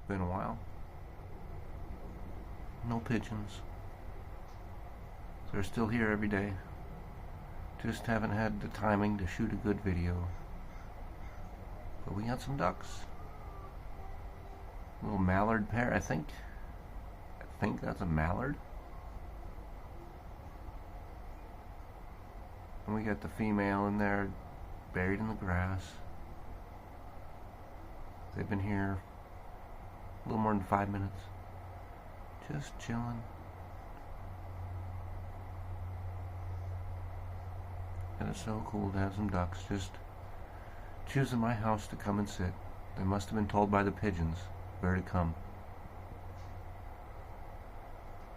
Been a while. No pigeons. They're still here every day. Just haven't had the timing to shoot a good video. But we got some ducks. Little mallard pair, I think that's a mallard. And we got the female in there, buried in the grass. They've been here a little more than 5 minutes. Just chilling. And it's so cool to have some ducks just choosing my house to come and sit. They must have been told by the pigeons where to come.